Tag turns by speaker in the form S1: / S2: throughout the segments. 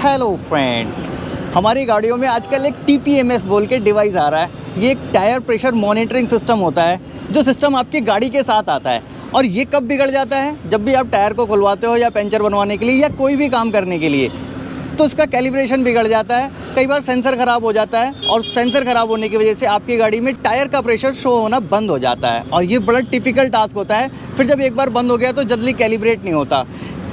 S1: Hello friends, हमारी गाड़ियों में आजकल एक TPMS बोल के डिवाइस आ रहा है। ये एक टायर प्रेशर मॉनिटरिंग सिस्टम होता है, जो सिस्टम आपकी गाड़ी के साथ आता है। और ये कब बिगड़ जाता है? जब भी आप टायर को खुलवाते हो या पंचर बनवाने के लिए या कोई भी काम करने के लिए, तो इसका कैलिब्रेशन बिगड़ जाता है। कई बार सेंसर ख़राब हो जाता है और सेंसर ख़राब होने की वजह से आपकी गाड़ी में टायर का प्रेशर शो होना बंद हो जाता है। और ये बड़ा टिपिकल टास्क होता है। फिर जब एक बार बंद हो गया तो जल्दी कैलिब्रेट नहीं होता।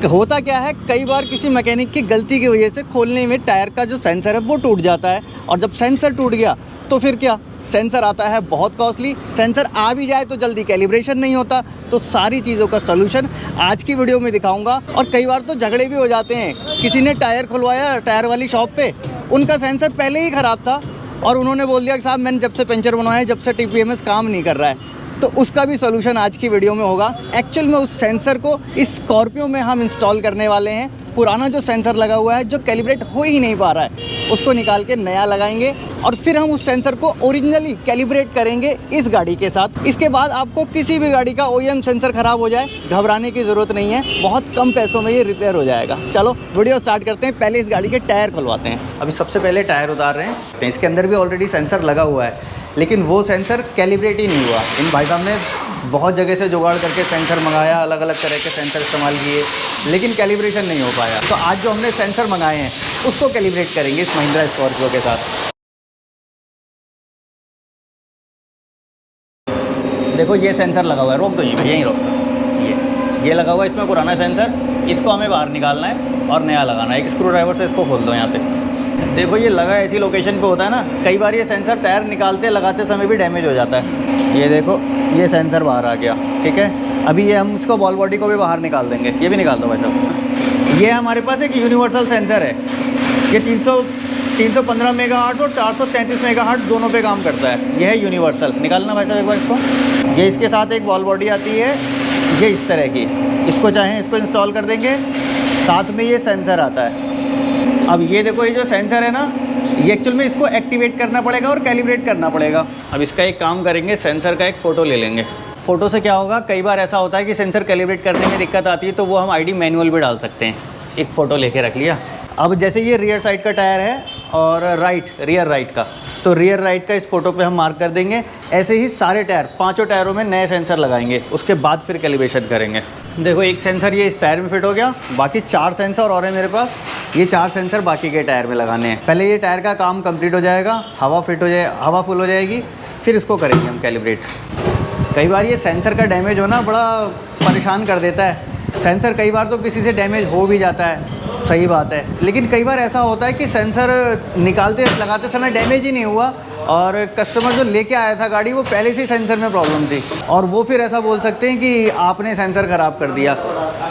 S1: होता क्या है, कई बार किसी मैकेनिक की गलती की वजह से खोलने में टायर का जो सेंसर है वो टूट जाता है। और जब सेंसर टूट गया तो फिर क्या, सेंसर आता है बहुत कॉस्टली। सेंसर आ भी जाए तो जल्दी कैलिब्रेशन नहीं होता। तो सारी चीज़ों का सलूशन आज की वीडियो में दिखाऊंगा। और कई बार तो झगड़े भी हो जाते हैं। किसी ने टायर खुलवाया टायर वाली शॉप पे, उनका सेंसर पहले ही ख़राब था और उन्होंने बोल दिया कि साहब मैंने जब से पंचर बनवाया जब से TPMS काम नहीं कर रहा है। तो उसका भी सलूशन आज की वीडियो में होगा। एक्चुअल में उस सेंसर को इस स्कॉर्पियो में हम इंस्टॉल करने वाले हैं। पुराना जो सेंसर लगा हुआ है जो कैलिब्रेट हो ही नहीं पा रहा है, उसको निकाल के नया लगाएंगे और फिर हम उस सेंसर को ओरिजिनली कैलिब्रेट करेंगे इस गाड़ी के साथ। इसके बाद आपको किसी भी गाड़ी का OEM सेंसर ख़राब हो जाए, घबराने की ज़रूरत नहीं है। बहुत कम पैसों में ये रिपेयर हो जाएगा। चलो वीडियो स्टार्ट करते हैं। पहले इस गाड़ी के टायर खुलवाते हैं। अभी सबसे पहले टायर उतार रहे हैं। इसके अंदर भी ऑलरेडी सेंसर लगा हुआ है, लेकिन वो सेंसर कैलिब्रेट ही नहीं हुआ। इन भाई साहब ने बहुत जगह से जुगाड़ करके सेंसर मंगाया, अलग अलग तरह के सेंसर इस्तेमाल किए, लेकिन कैलिब्रेशन नहीं हो पाया। तो आज जो हमने सेंसर मंगाए हैं उसको कैलिब्रेट करेंगे इस महिंद्रा स्कॉर्पियो के साथ। देखो ये सेंसर लगा हुआ है, रोक दो यहीं रोक दो। ये लगा हुआ है इसमें पुराना सेंसर, इसको हमें बाहर निकालना है और नया लगाना है। एक स्क्रू ड्राइवर से इसको खोल दो यहाँ से। देखो ये लगा ऐसी लोकेशन पे होता है ना, कई बार ये सेंसर टायर निकालते लगाते समय भी डैमेज हो जाता है। ये देखो ये सेंसर बाहर आ गया, ठीक है। अभी ये हम इसको बॉल बॉडी को भी बाहर निकाल देंगे। ये भी निकाल दो भाई साहब। ये हमारे पास एक यूनिवर्सल सेंसर है। ये 315 मेगाहर्ट्ज़ और 433 मेगाहर्ट्ज़ दोनों पे काम करता है। यह है यूनिवर्सल। निकालना भाई साहब एक बार इसको। ये इसके साथ एक बॉल बॉडी आती है, ये इस तरह की। इसको चाहें इसको इंस्टॉल कर देंगे, साथ में ये सेंसर आता है। अब ये देखो ये जो सेंसर है ना, ये एक्चुअल में इसको एक्टिवेट करना पड़ेगा और कैलिब्रेट करना पड़ेगा। अब इसका एक काम करेंगे, सेंसर का एक फ़ोटो ले लेंगे। फ़ोटो से क्या होगा, कई बार ऐसा होता है कि सेंसर कैलिब्रेट करने में दिक्कत आती है, तो वो हम ID मैनुअल भी डाल सकते हैं। एक फ़ोटो लेके रख लिया। अब जैसे ये रियर साइड का टायर है और रियर राइट का, तो रियर राइट का इस फोटो पे हम मार्क कर देंगे। ऐसे ही सारे टायर, पांचों टायरों में नए सेंसर लगाएंगे, उसके बाद फिर कैलिब्रेशन करेंगे। देखो एक सेंसर ये इस टायर में फिट हो गया, बाकी 4 सेंसर और है मेरे पास। ये 4 सेंसर बाकी के टायर में लगाने हैं। पहले ये टायर का काम कंप्लीट हो जाएगा, हवा फुल हो जाएगी, फिर इसको करेंगे हम कैलिब्रेट। कई बार ये सेंसर का डैमेज होना बड़ा परेशान कर देता है। सेंसर कई बार तो किसी से डैमेज हो भी जाता है, सही बात है, लेकिन कई बार ऐसा होता है कि सेंसर निकालते लगाते समय डैमेज ही नहीं हुआ और कस्टमर जो लेके आया था गाड़ी, वो पहले से ही सेंसर में प्रॉब्लम थी और वो फिर ऐसा बोल सकते हैं कि आपने सेंसर ख़राब कर दिया।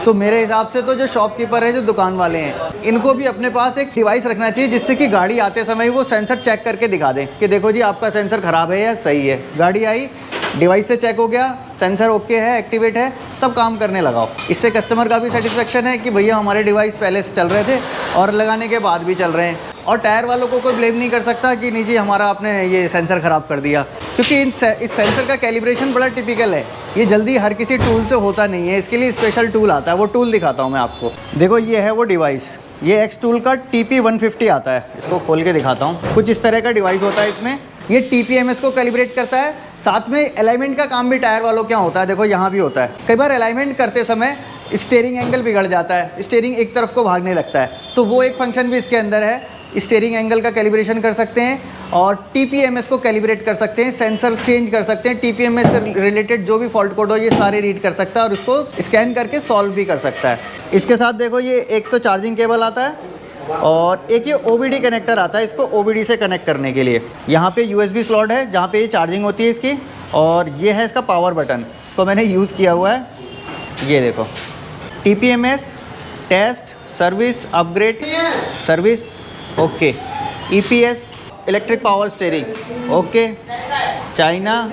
S1: तो मेरे हिसाब से तो जो शॉपकीपर है, जो दुकान वाले हैं, इनको भी अपने पास एक डिवाइस रखना चाहिए जिससे कि गाड़ी आते समय वो सेंसर चेक करके दिखा दें कि देखो जी आपका सेंसर ख़राब है या सही है। गाड़ी आई, डिवाइस से चेक हो गया, सेंसर ओके है, एक्टिवेट है, तब काम करने लगाओ। इससे कस्टमर का भी सेटिस्फेक्शन है कि भैया हमारे डिवाइस पहले से चल रहे थे और लगाने के बाद भी चल रहे हैं। और टायर वालों को कोई ब्लेम नहीं कर सकता कि नहीं जी हमारा आपने ये सेंसर ख़राब कर दिया, क्योंकि इस सेंसर का कैलिब्रेशन बड़ा टिपिकल है। ये जल्दी हर किसी टूल से होता नहीं है, इसके लिए स्पेशल टूल आता है। वो टूल दिखाता हूँ मैं आपको। देखो ये है वो डिवाइस, ये X टूल का TP150 आता है। इसको खोल के दिखाता हूँ। कुछ इस तरह का डिवाइस होता है इसमें। ये TPMS को कैलिब्रेट करता है, साथ में अलाइनमेंट का काम भी टायर वालों क्या होता है, देखो यहाँ भी होता है। कई बार अलाइनमेंट करते समय स्टीयरिंग एंगल बिगड़ जाता है, स्टीयरिंग एक तरफ को भागने लगता है, तो वो एक फंक्शन भी इसके अंदर है। स्टीयरिंग एंगल का कैलिब्रेशन कर सकते हैं और TPMS को कैलिब्रेट कर सकते हैं, सेंसर चेंज कर सकते हैं। TPMS से रिलेटेड जो भी फॉल्ट कोड हो ये सारे रीड कर सकता है और इसको स्कैन करके सॉल्व भी कर सकता है। इसके साथ देखो ये एक तो चार्जिंग केबल आता है और एक ये OBD कनेक्टर आता है, इसको OBD से कनेक्ट करने के लिए। यहाँ पे USB स्लॉट है जहाँ पे ये चार्जिंग होती है इसकी, और ये है इसका पावर बटन, इसको मैंने यूज़ किया हुआ है। ये देखो TPMS test, service, upgrade, service, okay. EPS electric power steering, okay. China,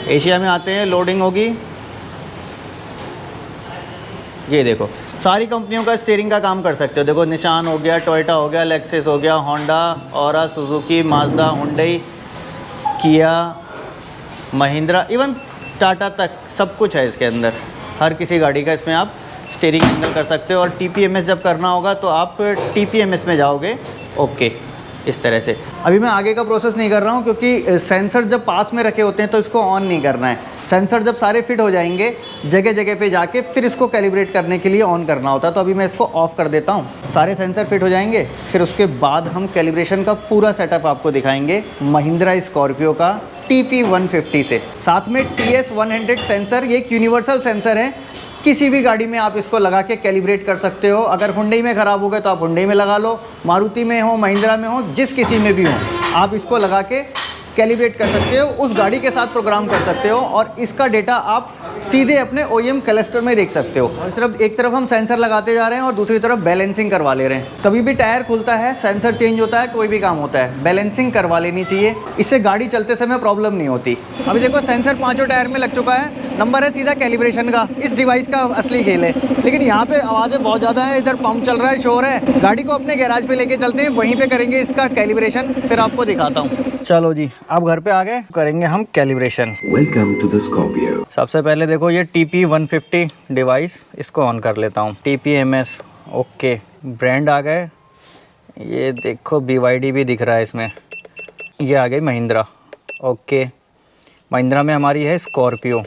S1: Asia में आते हैं, लोडिंग होगी। ये देखो सारी कंपनियों का स्टीयरिंग का काम कर सकते हो। देखो निशान हो गया, टोयोटा हो गया, लेक्सस हो गया, Honda, aura, Suzuki, Mazda, Hyundai, किया, महिंद्रा, इवन टाटा तक सब कुछ है इसके अंदर। हर किसी गाड़ी का इसमें आप स्टीयरिंग एंगल कर सकते हो, और टीपीएमएस जब करना होगा तो आप टीपीएमएस में जाओगे। ओके, इस तरह से। अभी मैं आगे का प्रोसेस नहीं कर रहा हूँ क्योंकि सेंसर जब पास में रखे होते हैं तो इसको ऑन नहीं करना है। सेंसर जब सारे फिट हो जाएंगे जगह जगह पे जाके फिर इसको कैलिब्रेट करने के लिए ऑन करना होता है। तो अभी मैं इसको ऑफ़ कर देता हूँ, सारे सेंसर फिट हो जाएंगे, फिर उसके बाद हम कैलिब्रेशन का पूरा सेटअप आपको दिखाएंगे महिंद्रा स्कॉर्पियो का TP150 से। साथ में TS100 सेंसर, ये एक यूनिवर्सल सेंसर है, किसी भी गाड़ी में आप इसको लगा के कैलिब्रेट कर सकते हो। अगर हुंडई में ख़राब हो गए तो आप हुंडई में लगा लो, मारुति में हो, महिंद्रा में हो, जिस किसी में भी हो, आप इसको लगा के कैलिब्रेट कर सकते हो, उस गाड़ी के साथ प्रोग्राम कर सकते हो, और इसका डेटा आप सीधे अपने OEM क्लस्टर में देख सकते हो। एक तरफ हम सेंसर लगाते जा रहे हैं और दूसरी तरफ बैलेंसिंग करवा ले रहे हैं। कभी भी टायर खुलता है, सेंसर चेंज होता है, कोई भी काम होता है, बैलेंसिंग करवा लेनी चाहिए, इससे गाड़ी चलते समय प्रॉब्लम नहीं होती। अभी देखो सेंसर पाँचों टायर में लग चुका है, नंबर है सीधा कैलिब्रेशन का। इस डिवाइस का असली खेल है, लेकिन यहाँ पे आवाज़ें बहुत ज़्यादा है, इधर पंप चल रहा है, शोर है। गाड़ी को अपने गैराज पे लेके चलते हैं, वहीं पे करेंगे इसका कैलिब्रेशन, फिर आपको दिखाता हूँ। चलो जी, अब घर पे आ गए, करेंगे हम calibration.
S2: Welcome to the Scorpio.
S1: सबसे पहले देखो ये TP150 डिवाइस, इसको ऑन कर लेता हूँ। TPMS, ओके, ब्रांड आ गए, ये देखो BYD भी दिख रहा है इसमें। ये आ गई महिंद्रा, ओके। महिंद्रा में हमारी है स्कॉर्पियो,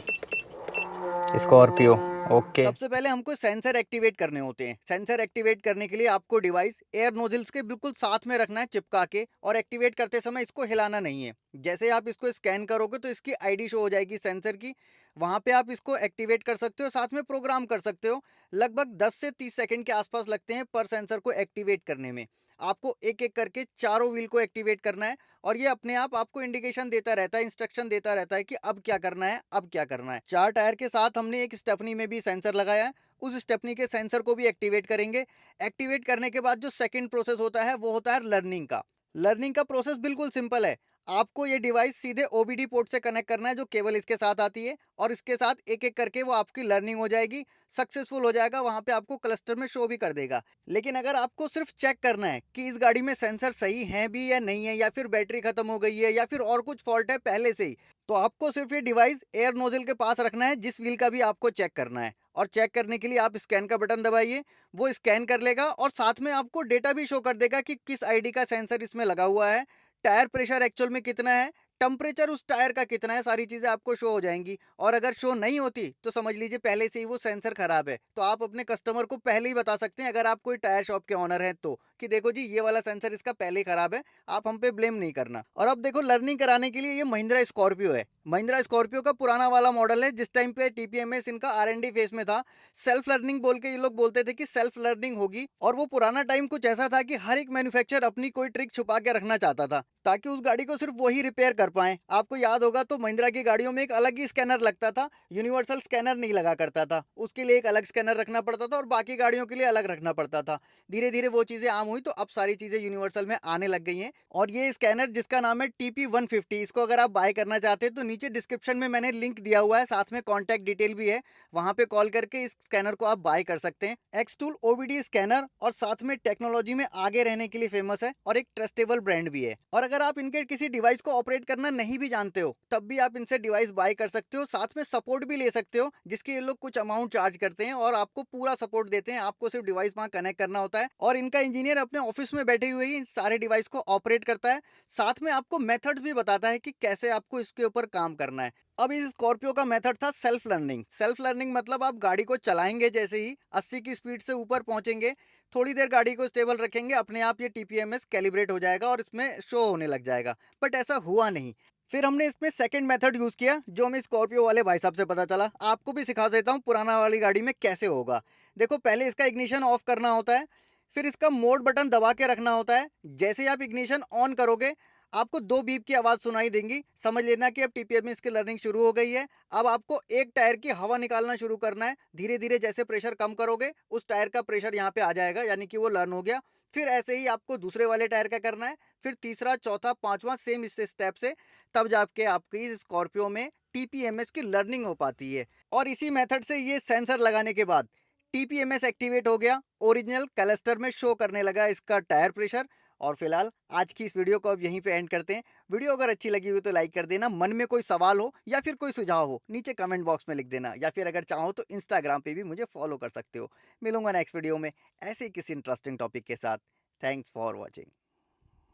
S1: ओके। सबसे पहले हमको सेंसर एक्टिवेट करने होते हैं। सेंसर एक्टिवेट करने के लिए आपको डिवाइस एयर नोजल्स के बिल्कुल साथ में रखना है चिपका के, और एक्टिवेट करते समय इसको हिलाना नहीं है। जैसे आप इसको स्कैन करोगे तो इसकी आईडी शो हो जाएगी सेंसर की, वहाँ पे आप इसको एक्टिवेट कर सकते हो, साथ में प्रोग्राम कर सकते हो। लगभग 10 से 30 सेकंड के आसपास लगते हैं पर सेंसर को एक्टिवेट करने में। आपको एक एक करके चारों व्हील को एक्टिवेट करना है, और ये अपने आप आपको इंडिकेशन देता रहता है, इंस्ट्रक्शन देता रहता है कि अब क्या करना है, अब क्या करना है। 4 टायर के साथ हमने एक स्टेपनी में भी सेंसर लगाया है, उस स्टेपनी के सेंसर को भी एक्टिवेट करेंगे। एक्टिवेट करने के बाद जो सेकंड प्रोसेस होता है वो होता है लर्निंग का। लर्निंग का प्रोसेस बिल्कुल सिंपल है। आपको ये डिवाइस सीधे OBD पोर्ट से कनेक्ट करना है, जो केबल इसके साथ आती है, और इसके साथ एक एक करके वो आपकी लर्निंग हो जाएगी, सक्सेसफुल हो जाएगा, वहाँ पे आपको क्लस्टर में शो भी कर देगा। लेकिन अगर आपको सिर्फ चेक करना है कि इस गाड़ी में सेंसर सही है भी या नहीं है, या फिर बैटरी खत्म हो गई है, या फिर और कुछ फॉल्ट है पहले से ही, तो आपको सिर्फ ये डिवाइस एयर नोजल के पास रखना है, जिस व्हील का भी आपको चेक करना है। और चेक करने के लिए आप स्कैन का बटन दबाइए, वो स्कैन कर लेगा, और साथ में आपको डेटा भी शो कर देगा कि किस आईडी का सेंसर इसमें लगा हुआ है, टायर प्रेशर एक्चुअल में कितना है, टेम्परेचर उस टायर का कितना है, सारी चीज़ें आपको शो हो जाएंगी। और अगर शो नहीं होती तो समझ लीजिए पहले से ही वो सेंसर खराब है। तो आप अपने कस्टमर को पहले ही बता सकते हैं, अगर आप कोई टायर शॉप के ऑनर हैं तो, कि देखो जी ये वाला सेंसर इसका पहले ही खराब है, आप हम पे ब्लेम नहीं करना। और अब देखो लर्निंग कराने के लिए ये महिंद्रा स्कॉर्पियो है। महिंद्रा स्कॉर्पियो का पुराना वाला मॉडल है, जिस टाइम पे TPMS इनका R&D फेज में था। सेल्फ लर्निंग बोल के ये लोग बोलते थे कि सेल्फ लर्निंग होगी, और वो पुराना टाइम कुछ ऐसा था कि हर एक मैन्युफैक्चरर अपनी कोई ट्रिक छुपा के रखना चाहता था, ताकि उस गाड़ी को सिर्फ वही रिपेयर कर पाए। आपको याद होगा तो महिंद्रा की गाड़ियों में एक अलग ही स्कैनर लगता था, यूनिवर्सल स्कैनर नहीं लगा करता था, उसके लिए एक अलग स्कैनर रखना पड़ता था, और बाकी गाड़ियों के लिए अलग रखना पड़ता था। धीरे धीरे वो चीज़ें आम हुई, तो अब सारी चीज़ें यूनिवर्सल में आने लग गई हैं। और ये स्कैनर जिसका नाम है TP150, इसको अगर आप बाय करना चाहते हैं तो नीचे डिस्क्रिप्शन में मैंने लिंक दिया हुआ है, साथ में कॉन्टैक्ट डिटेल भी है, वहाँ पे कॉल करके इस स्कैनर को आप बाय कर सकते हैं। एक्सटूल OBD स्कैनर, और साथ में टेक्नोलॉजी में आगे रहने के लिए फेमस है, और एक ट्रस्टेबल ब्रांड भी है। और अगर आप इनके किसी डिवाइस को ऑपरेट करना नहीं भी जानते हो, तब भी आप इनसे डिवाइस बाय कर सकते हो, साथ में सपोर्ट भी ले सकते हो, जिसके ये लोग कुछ अमाउंट चार्ज करते हैं और आपको पूरा सपोर्ट देते हैं। आपको सिर्फ डिवाइस वहाँ कनेक्ट करना होता है, और इनका इंजीनियर अपने ऑफिस में बैठे हुए ही सारे डिवाइस को ऑपरेट करता है, साथ में आपको मेथड्स भी बताता है कि कैसे आपको इसके ऊपर काम करना है। अब इस स्कॉर्पियो का मेथड था सेल्फ लर्निंग। सेल्फ लर्निंग मतलब आप गाड़ी को चलाएंगे, जैसे ही 80 की स्पीड से ऊपर पहुंचेंगे, थोड़ी देर गाड़ी को स्टेबल रखेंगे, अपने आप ये TPMS कैलिब्रेट हो जाएगा और इसमें शो होने लग जाएगा। बट ऐसा हुआ नहीं। फिर हमने इसमें सेकंड मेथड यूज़ किया, जो हमें स्कॉर्पियो वाले भाई साहब से पता चला। आपको भी सिखा देता हूँ पुराना वाली गाड़ी में कैसे होगा। देखो पहले इसका इग्निशन ऑफ करना होता है, फिर इसका मोड बटन दबा के रखना होता है। जैसे ही आप इग्निशन ऑन करोगे, आपको 2 बीप की आवाज़ सुनाई देंगी, समझ लेना कि अब TPMS की लर्निंग शुरू हो गई है। अब आपको एक टायर की हवा निकालना शुरू करना है। धीरे धीरे जैसे प्रेशर कम करोगे, उस टायर का प्रेशर यहाँ पे आ जाएगा, यानी कि वो लर्न हो गया। फिर ऐसे ही आपको दूसरे वाले टायर का करना है, फिर तीसरा, चौथा, पांचवा, सेम इस स्टेप से, तब जाके आपकी स्कॉर्पियो में TPMS की लर्निंग हो पाती है। और इसी मेथड से ये सेंसर लगाने के बाद TPMS एक्टिवेट हो गया, ओरिजिनल क्लस्टर में शो करने लगा इसका टायर प्रेशर,
S2: और फिलहाल आज की इस वीडियो को अब यहीं पे एंड करते हैं। वीडियो अगर अच्छी लगी हो तो लाइक कर देना, मन में कोई सवाल हो या फिर कोई सुझाव हो नीचे कमेंट बॉक्स में लिख देना, या फिर अगर चाहो तो इंस्टाग्राम पे भी मुझे फॉलो कर सकते हो। मिलूंगा नेक्स्ट वीडियो में ऐसे ही किसी इंटरेस्टिंग टॉपिक के साथ। Thanks for watching.